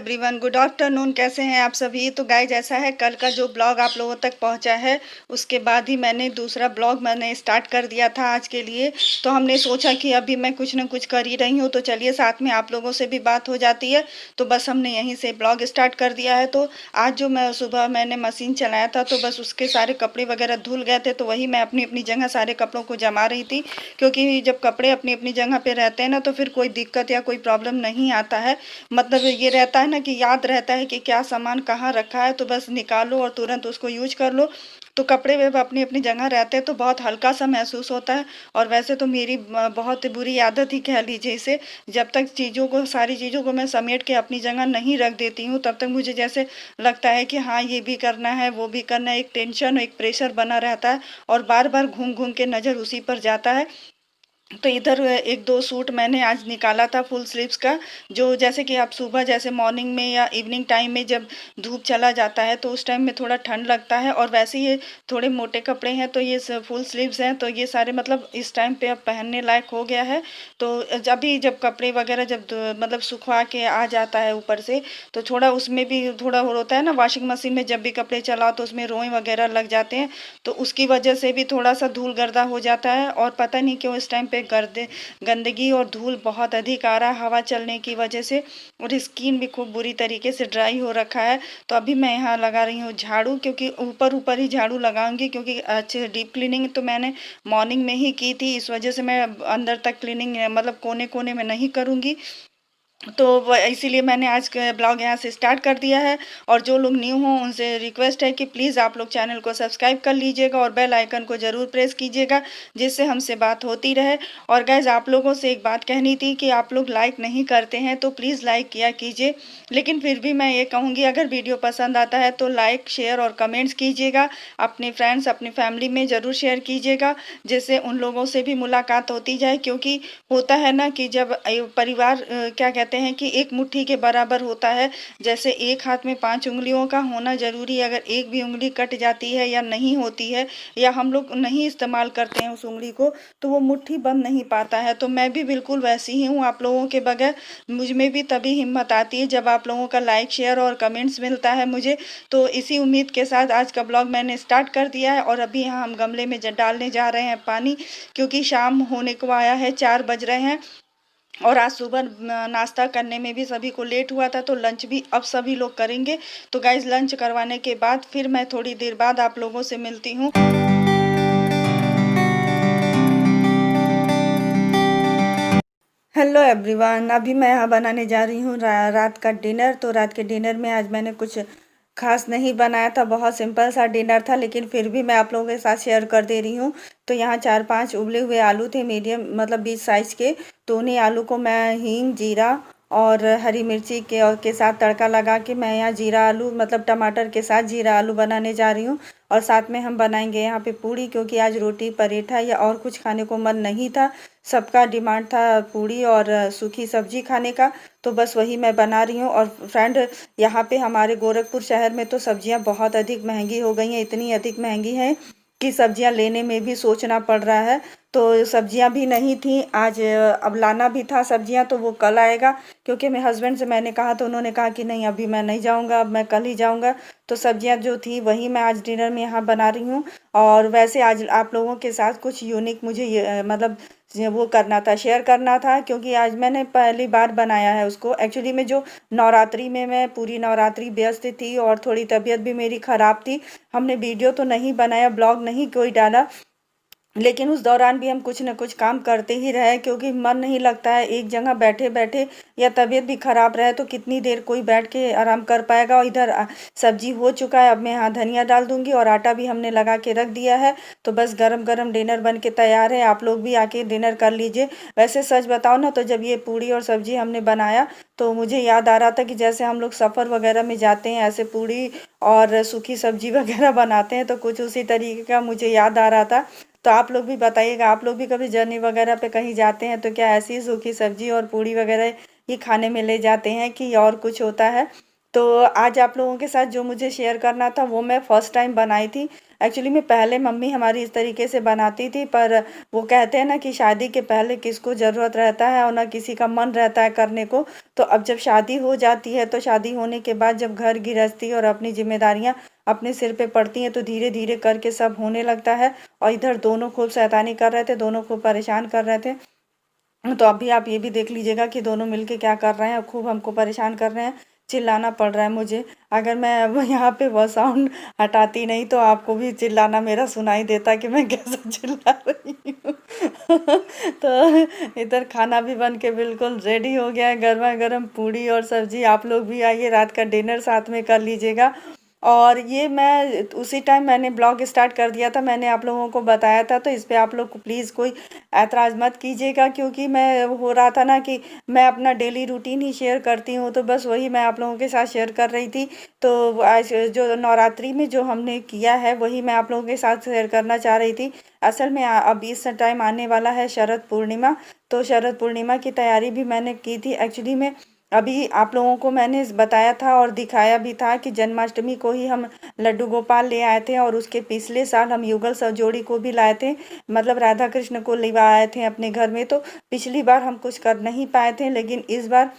Everyone, good afternoon. कैसे हैं आप सभी। तो गाइज ऐसा है, कल का जो ब्लॉग आप लोगों तक पहुंचा है उसके बाद ही मैंने दूसरा ब्लॉग स्टार्ट कर दिया था आज के लिए। तो हमने सोचा कि अभी मैं कुछ ना कुछ कर ही रही हूं, तो चलिए साथ में आप लोगों से भी बात हो जाती है। तो बस हमने यहीं से ब्लॉग स्टार्ट कर दिया है। तो आज जो मैं सुबह मैंने मशीन चलाया था तो बस उसके सारे कपड़े वगैरह धुल गए थे, तो वही मैं अपनी अपनी जगह सारे कपड़ों को जमा रही थी। क्योंकि जब कपड़े अपनी अपनी जगह पे रहते हैं ना, तो फिर कोई दिक्कत या कोई प्रॉब्लम नहीं आता है। मतलब ये रहता है ना कि याद रहता है कि क्या सामान कहाँ रखा है, तो बस निकालो और तुरंत उसको यूज कर लो। तो कपड़े वे अपनी अपनी जगह रहते हैं तो बहुत हल्का सा महसूस होता है। और वैसे तो मेरी बहुत बुरी आदत ही कह लीजिए इसे। जब तक चीज़ों को सारी चीज़ों को मैं समेट के अपनी जगह नहीं रख देती हूँ, तब तक मुझे जैसे लगता है कि हाँ ये भी करना है वो भी करना है। एक टेंशन एक प्रेशर बना रहता है और बार बार घूम घूम के नज़र उसी पर जाता है। तो इधर एक दो सूट मैंने आज निकाला था फुल स्लीव्स का। जो जैसे कि आप सुबह जैसे मॉर्निंग में या इवनिंग टाइम में जब धूप चला जाता है तो उस टाइम में थोड़ा ठंड लगता है, और वैसे ये थोड़े मोटे कपड़े हैं तो ये फुल स्लीव्स हैं, तो ये सारे मतलब इस टाइम पे अब पहनने लायक हो गया है। तो जब भी जब कपड़े वगैरह जब मतलब सुखवा के आ जाता है ऊपर से, तो थोड़ा उसमें भी थोड़ा होता है ना, वॉशिंग मशीन में जब भी कपड़े चलाओ तो उसमें रोएं वगैरह लग जाते हैं। तो उसकी वजह से भी थोड़ा सा धूल गर्दा हो जाता है, और पता नहीं क्यों इस टाइम पे गर्दे गंदगी और धूल बहुत अधिक आ रहा है हवा चलने की वजह से। और स्किन भी खूब बुरी तरीके से ड्राई हो रखा है। तो अभी मैं यहाँ लगा रही हूँ झाड़ू, क्योंकि ऊपर ऊपर ही झाड़ू लगाऊंगी, क्योंकि अच्छे डीप क्लीनिंग तो मैंने मॉर्निंग में ही की थी। इस वजह से मैं अंदर तक क्लीनिंग मतलब कोने कोने में नहीं करूँगी। तो इसीलिए मैंने आज का ब्लॉग यहाँ से स्टार्ट कर दिया है। और जो लोग न्यू हों उनसे रिक्वेस्ट है कि प्लीज़ आप लोग चैनल को सब्सक्राइब कर लीजिएगा और बेल आइकन को ज़रूर प्रेस कीजिएगा, जिससे हमसे बात होती रहे। और गाइज आप लोगों से एक बात कहनी थी कि आप लोग लाइक नहीं करते हैं तो प्लीज़ लाइक किया कीजिए। लेकिन फिर भी मैं ये कहूँगी, अगर वीडियो पसंद आता है तो लाइक शेयर और कमेंट्स कीजिएगा। अपने फ्रेंड्स अपनी फैमिली में ज़रूर शेयर कीजिएगा, जिससे उन लोगों से भी मुलाकात होती जाए। क्योंकि होता है ना कि जब परिवार क्या कहते हैं कि एक मुट्ठी के बराबर होता है। जैसे एक हाथ में 5 उंगलियों का होना जरूरी है। अगर एक भी उंगली कट जाती है या नहीं होती है, या हम लोग नहीं इस्तेमाल करते हैं उस उंगली को, तो वो मुट्ठी बन नहीं पाता है। तो मैं भी बिल्कुल वैसी ही हूँ आप लोगों के बगैर। मुझ में भी तभी हिम्मत आती है जब आप लोगों का लाइक शेयर और कमेंट्स मिलता है मुझे। तो इसी उम्मीद के साथ आज का ब्लॉग मैंने स्टार्ट कर दिया है। और अभी यहाँ हम गमले में डालने जा रहे हैं पानी, क्योंकि शाम होने को आया है, 4 बज रहे हैं। और आज सुबह नाश्ता करने में भी सभी को लेट हुआ था, तो लंच भी अब सभी लोग करेंगे। तो गाइज लंच करवाने के बाद फिर मैं थोड़ी देर बाद आप लोगों से मिलती हूँ। हेलो एवरीवन, अभी मैं यहाँ बनाने जा रही हूँ रात का डिनर। तो रात के डिनर में आज मैंने कुछ खास नहीं बनाया था, बहुत सिंपल सा डिनर था, लेकिन फिर भी मैं आप लोगों के साथ शेयर कर दे रही हूँ। तो यहाँ 4-5 उबले हुए आलू थे, मीडियम मतलब 20 साइज के। तो उन्हीं आलू को मैं हींग जीरा और हरी मिर्ची के साथ तड़का लगा के मैं यहाँ जीरा आलू मतलब टमाटर के साथ जीरा आलू बनाने जा रही हूँ। और साथ में हम बनाएंगे यहाँ पे पूड़ी, क्योंकि आज रोटी पराठा या और कुछ खाने को मन नहीं था। सबका डिमांड था पूड़ी और सूखी सब्जी खाने का। तो बस वही मैं बना रही हूँ। और फ्रेंड, यहाँ पे हमारे गोरखपुर शहर में तो सब्जियाँ बहुत अधिक महंगी हो गई हैं, इतनी अधिक महंगी हैं कि सब्जियाँ लेने में भी सोचना पड़ रहा है। तो सब्जियाँ भी नहीं थी आज, अब लाना भी था सब्जियाँ, तो वो कल आएगा। क्योंकि मेरे हस्बैंड से मैंने कहा तो उन्होंने कहा कि नहीं अभी मैं नहीं जाऊँगा, अब मैं कल ही जाऊँगा। तो सब्जियाँ जो थी वही मैं आज डिनर में यहाँ बना रही हूँ। और वैसे आज आप लोगों के साथ कुछ यूनिक मुझे मतलब वो करना था, शेयर करना था, क्योंकि आज मैंने पहली बार बनाया है उसको। एक्चुअली में जो नवरात्रि में मैं पूरी नवरात्रि व्यस्त थी और थोड़ी तबीयत भी मेरी ख़राब थी। हमने वीडियो तो नहीं बनाया, ब्लॉग नहीं कोई डाला, लेकिन उस दौरान भी हम कुछ न कुछ काम करते ही रहे, क्योंकि मन नहीं लगता है एक जगह बैठे बैठे। या तबीयत भी खराब रहे तो कितनी देर कोई बैठ के आराम कर पाएगा। और इधर सब्जी हो चुका है, अब मैं यहाँ धनिया डाल दूंगी और आटा भी हमने लगा के रख दिया है। तो बस गरम गरम डिनर बन के तैयार है, आप लोग भी आके डिनर कर लीजिए। वैसे सच बताओ ना, तो जब ये पूड़ी और सब्जी हमने बनाया तो मुझे याद आ रहा था कि जैसे हम लोग सफ़र वगैरह में जाते हैं ऐसे पूड़ी और सूखी सब्जी वगैरह बनाते हैं, तो कुछ उसी तरीके का मुझे याद आ रहा था। तो आप लोग भी बताइएगा, आप लोग भी कभी जर्नी वगैरह पे कहीं जाते हैं तो क्या ऐसी सूखी सब्जी और पूड़ी वगैरह ही खाने में ले जाते हैं कि और कुछ होता है। तो आज आप लोगों के साथ जो मुझे शेयर करना था वो मैं फर्स्ट टाइम बनाई थी। एक्चुअली में पहले मम्मी हमारी इस तरीके से बनाती थी, पर वो कहते हैं ना कि शादी के पहले किसको ज़रूरत रहता है और ना किसी का मन रहता है करने को। तो अब जब शादी हो जाती है, तो शादी होने के बाद जब घर गृहस्थी और अपनी जिम्मेदारियां अपने सिर पे पड़ती हैं, तो धीरे धीरे करके सब होने लगता है। और इधर दोनों खूब शैतानी कर रहे थे, दोनों खूब परेशान कर रहे थे। तो अभी आप ये भी देख लीजिएगा कि दोनों मिलके क्या कर रहे हैं, खूब हमको परेशान कर रहे हैं। चिल्लाना पड़ रहा है मुझे। अगर मैं अब यहाँ पे वो साउंड हटाती नहीं तो आपको भी चिल्लाना मेरा सुनाई देता कि मैं कैसे चिल्ला रही हूँ। तो इधर खाना भी बन के बिल्कुल रेडी हो गया है, गर्मा गर्म पूड़ी और सब्जी। आप लोग भी आइए, रात का डिनर साथ में कर लीजिएगा। और ये मैं उसी टाइम मैंने ब्लॉग स्टार्ट कर दिया था, मैंने आप लोगों को बताया था। तो इस पे आप लोग को प्लीज़ कोई ऐतराज़ मत कीजिएगा, क्योंकि मैं हो रहा था ना कि मैं अपना डेली रूटीन ही शेयर करती हूँ, तो बस वही मैं आप लोगों के साथ शेयर कर रही थी। तो आज जो नवरात्रि में जो हमने किया है वही मैं आप लोगों के साथ शेयर करना चाह रही थी। असल में अब इस टाइम आने वाला है शरद पूर्णिमा। तो शरद पूर्णिमा की तैयारी भी मैंने की थी। एक्चुअली में अभी आप लोगों को मैंने बताया था और दिखाया भी था कि जन्माष्टमी को ही हम लड्डू गोपाल ले आए थे, और उसके पिछले साल हम युगल जोड़ी को भी लाए थे, मतलब राधा कृष्ण को ले आए थे अपने घर में। तो पिछली बार हम कुछ कर नहीं पाए थे, लेकिन इस बार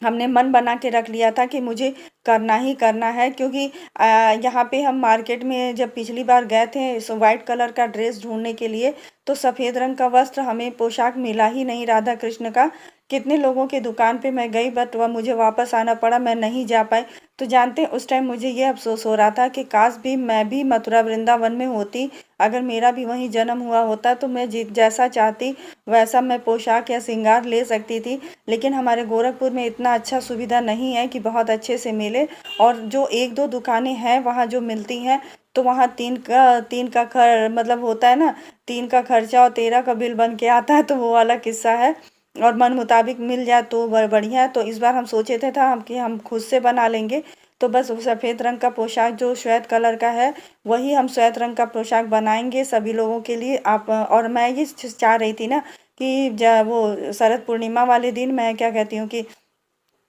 हमने मन बना के रख लिया था कि मुझे करना ही करना है। क्योंकि यहाँ पे हम मार्केट में जब पिछली बार गए थे सो वाइट कलर का ड्रेस ढूंढने के लिए, तो सफ़ेद रंग का वस्त्र हमें पोशाक मिला ही नहीं राधा कृष्ण का। कितने लोगों के दुकान पे मैं गई, बट वह मुझे वापस आना पड़ा, मैं नहीं जा पाई। तो जानते हैं उस टाइम मुझे ये अफसोस हो रहा था कि काश भी मैं भी मथुरा वृंदावन में होती, अगर मेरा भी वहीं जन्म हुआ होता, तो मैं जैसा चाहती वैसा मैं पोशाक या श्रृंगार ले सकती थी। लेकिन हमारे गोरखपुर में इतना अच्छा सुविधा नहीं है कि बहुत अच्छे से मिले। और जो एक दो दुकानें हैं वहाँ जो मिलती हैं, तो वहाँ तीन का मतलब होता है ना, 3 का खर्चा और 13 का बिल बन के आता है, तो वो वाला किस्सा है। और मन मुताबिक मिल जाए तो बढ़िया है। तो इस बार हम सोचे थे था हम कि हम खुद से बना लेंगे। तो बस सफ़ेद रंग का पोशाक जो श्वेत कलर का है, वही हम श्वेत रंग का पोशाक बनाएंगे सभी लोगों के लिए। आप और मैं ये चाह रही थी ना कि वो शरद पूर्णिमा वाले दिन मैं क्या कहती हूँ कि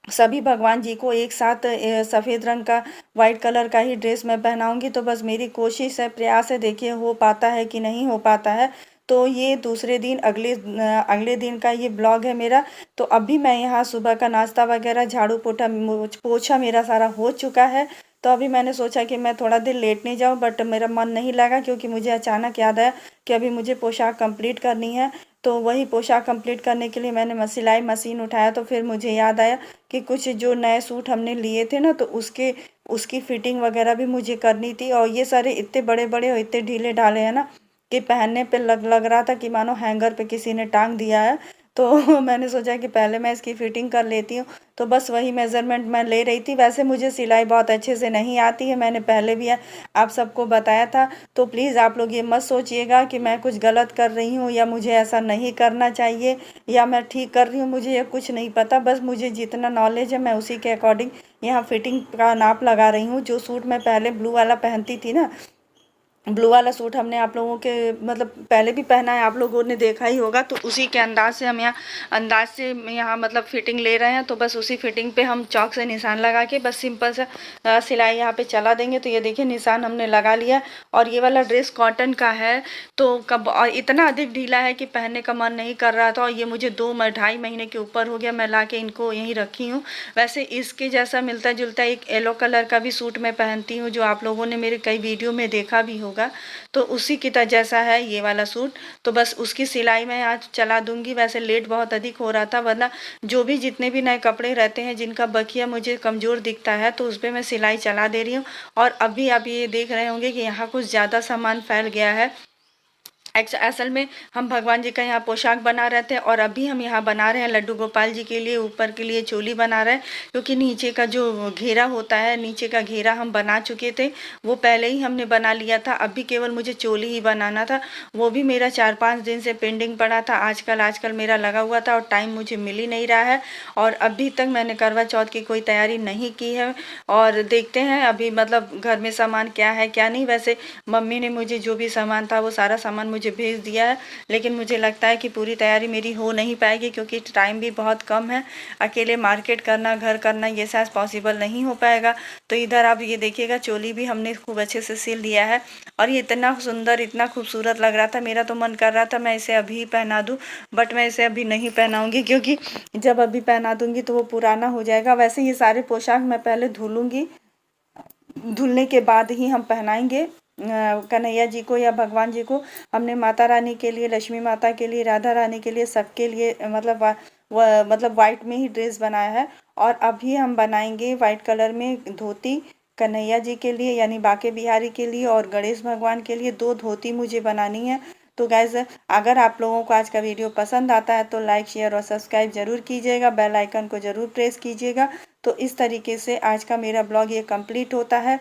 सभी भगवान जी को एक साथ सफ़ेद रंग का वाइट कलर का ही ड्रेस मैं पहनाऊंगी। तो बस मेरी कोशिश है, प्रयास है, देखिए हो पाता है कि नहीं हो पाता है। तो ये दूसरे दिन अगले दिन का ये ब्लॉग है मेरा। तो अभी मैं यहाँ सुबह का नाश्ता वगैरह झाड़ू पोछा मेरा सारा हो चुका है। तो अभी मैंने सोचा कि मैं थोड़ा देर लेटने जाऊँ, बट मेरा मन नहीं लगा, क्योंकि मुझे अचानक याद आया कि अभी मुझे पोशाक कंप्लीट करनी है। तो वही पोशाक कंप्लीट करने के लिए मैंने सिलाई मशीन उठाया। तो फिर मुझे याद आया कि कुछ जो नए सूट हमने लिए थे ना, तो उसकी फिटिंग वगैरह भी मुझे करनी थी। और ये सारे इतने बड़े बड़े और इतने ढीले ढाले हैं ना कि पहनने पे लग रहा था कि मानो हैंगर पे किसी ने टांग दिया है। तो मैंने सोचा कि पहले मैं इसकी फिटिंग कर लेती हूँ। तो बस वही मेज़रमेंट मैं ले रही थी। वैसे मुझे सिलाई बहुत अच्छे से नहीं आती है, मैंने पहले भी आप सबको बताया था। तो प्लीज़ आप लोग ये मत सोचिएगा कि मैं कुछ गलत कर रही हूँ या मुझे ऐसा नहीं करना चाहिए या मैं ठीक कर रही हूँ, मुझे ये कुछ नहीं पता। बस मुझे जितना नॉलेज है मैं उसी के अकॉर्डिंग यहाँ फिटिंग का नाप लगा रही हूँ। जो सूट मैं पहले ब्लू वाला पहनती थी ना, ब्लू वाला सूट हमने आप लोगों के मतलब पहले भी पहना है, आप लोगों ने देखा ही होगा। तो उसी के अंदाज से यहाँ मतलब फिटिंग ले रहे हैं। तो बस उसी फिटिंग पे हम चौक से निशान लगा के बस सिंपल सा सिलाई यहाँ पे चला देंगे। तो ये देखिए निशान हमने लगा लिया। और ये वाला ड्रेस कॉटन का है, तो कब और इतना अधिक ढीला है कि पहनने का मन नहीं कर रहा था। और ये मुझे 2-2.5 महीने के ऊपर हो गया, मैं ला के इनको यहीं रखी हूँ। वैसे इसके जैसा मिलता जुलता एक येलो कलर का भी सूट मैं पहनती हूँ, जो आप लोगों ने मेरे कई वीडियो में देखा भी होगा। तो उसी की तरह जैसा है ये वाला सूट। तो बस उसकी सिलाई मैं आज चला दूंगी। वैसे लेट बहुत अधिक हो रहा था, वरना जो भी जितने भी नए कपड़े रहते हैं जिनका बकिया मुझे कमज़ोर दिखता है, तो उस पर मैं सिलाई चला दे रही हूँ। और अभी आप ये देख रहे होंगे कि यहाँ कुछ ज़्यादा सामान फैल गया है। असल में हम भगवान जी का यहाँ पोशाक बना रहे थे, और अभी हम यहाँ बना रहे हैं लड्डू गोपाल जी के लिए ऊपर के लिए चोली बना रहे हैं। क्योंकि नीचे का जो घेरा होता है, नीचे का घेरा हम बना चुके थे, वो पहले ही हमने बना लिया था। अभी केवल मुझे चोली ही बनाना था, वो भी मेरा 4-5 दिन से पेंडिंग पड़ा था। आजकल मेरा लगा हुआ था और टाइम मुझे मिल ही नहीं रहा है। और अभी तक मैंने करवा चौथ की कोई तैयारी नहीं की है। और देखते हैं अभी मतलब घर में सामान क्या है क्या नहीं। वैसे मम्मी ने मुझे जो भी सामान था वो सारा सामान मुझे मुझे भेज दिया है, लेकिन मुझे लगता है कि पूरी तैयारी मेरी हो नहीं पाएगी क्योंकि टाइम भी बहुत कम है। अकेले मार्केट करना, घर करना, ये शायद पॉसिबल नहीं हो पाएगा। तो इधर आप ये देखिएगा, चोली भी हमने खूब अच्छे से सिल दिया है और ये इतना सुंदर, इतना खूबसूरत लग रहा था। मेरा तो मन कर रहा था मैं इसे अभी ही पहना दूँ, बट मैं इसे अभी नहीं पहनाऊँगी क्योंकि जब अभी पहना दूँगी तो वो पुराना हो जाएगा। वैसे ये सारे पोशाक मैं पहले धुलूँगी, धुलने के बाद ही हम पहनाएंगे कन्हैया जी को या भगवान जी को। हमने माता रानी के लिए, लक्ष्मी माता के लिए, राधा रानी के लिए, सबके लिए मतलब मतलब वाइट में ही ड्रेस बनाया है। और अभी हम बनाएंगे वाइट कलर में धोती कन्हैया जी के लिए यानी बाके बिहारी के लिए, और गणेश भगवान के लिए 2 धोती मुझे बनानी है। तो गाइज, अगर आप लोगों को आज का वीडियो पसंद आता है तो लाइक, शेयर और सब्सक्राइब जरूर कीजिएगा, बेल आइकन को जरूर प्रेस कीजिएगा। तो इस तरीके से आज का मेरा ब्लॉग ये कंप्लीट होता है।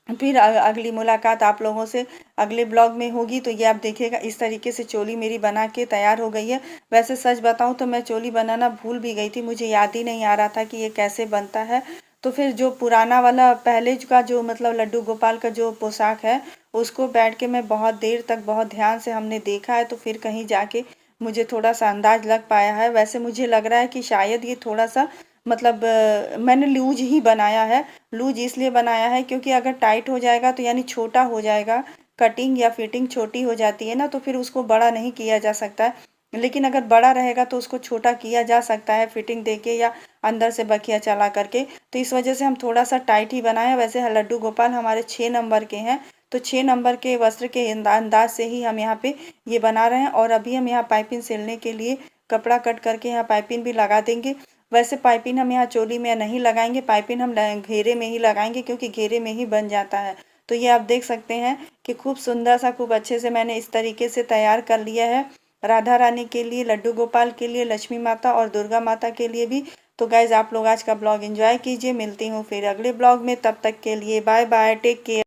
फिर अगली मुलाकात आप लोगों से अगले ब्लॉग में होगी। तो ये आप देखिएगा, इस तरीके से चोली मेरी बना के तैयार हो गई है। वैसे सच बताऊं तो मैं चोली बनाना भूल भी गई थी, मुझे याद ही नहीं आ रहा था कि ये कैसे बनता है। तो फिर जो पुराना वाला पहले का जो मतलब लड्डू गोपाल का जो पोशाक है, उसको बैठ के मैं बहुत देर तक बहुत ध्यान से हमने देखा है, तो फिर कहीं जाके मुझे थोड़ा सा अंदाज लग पाया है। वैसे मुझे लग रहा है कि शायद ये थोड़ा सा मतलब मैंने लूज ही बनाया है। लूज इसलिए बनाया है क्योंकि अगर टाइट हो जाएगा तो यानी छोटा हो जाएगा, कटिंग या फिटिंग छोटी हो जाती है ना, तो फिर उसको बड़ा नहीं किया जा सकता है। लेकिन अगर बड़ा रहेगा तो उसको छोटा किया जा सकता है फिटिंग देके या अंदर से बखिया चला करके। तो इस वजह से हम थोड़ा सा टाइट ही बनाए। वैसे लड्डू गोपाल हमारे 6 नंबर के हैं, तो 6 नंबर के वस्त्र के अंदाज से ही हम यहाँ पे ये बना रहे हैं। और अभी हम यहाँ पाइपिंग सिलने के लिए कपड़ा कट करके यहाँ पाइपिंग भी लगा देंगे। वैसे पाइपिंग हम यहाँ चोली में नहीं लगाएंगे, पाइपिंग हम घेरे में ही लगाएंगे क्योंकि घेरे में ही बन जाता है। तो ये आप देख सकते हैं कि खूब सुंदर सा, खूब अच्छे से मैंने इस तरीके से तैयार कर लिया है, राधा रानी के लिए, लड्डू गोपाल के लिए, लक्ष्मी माता और दुर्गा माता के लिए भी। तो गाइज, आप लोग आज का ब्लॉग एंजॉय कीजिए। मिलती हूँ फिर अगले ब्लॉग में, तब तक के लिए बाय बाय, टेक केयर।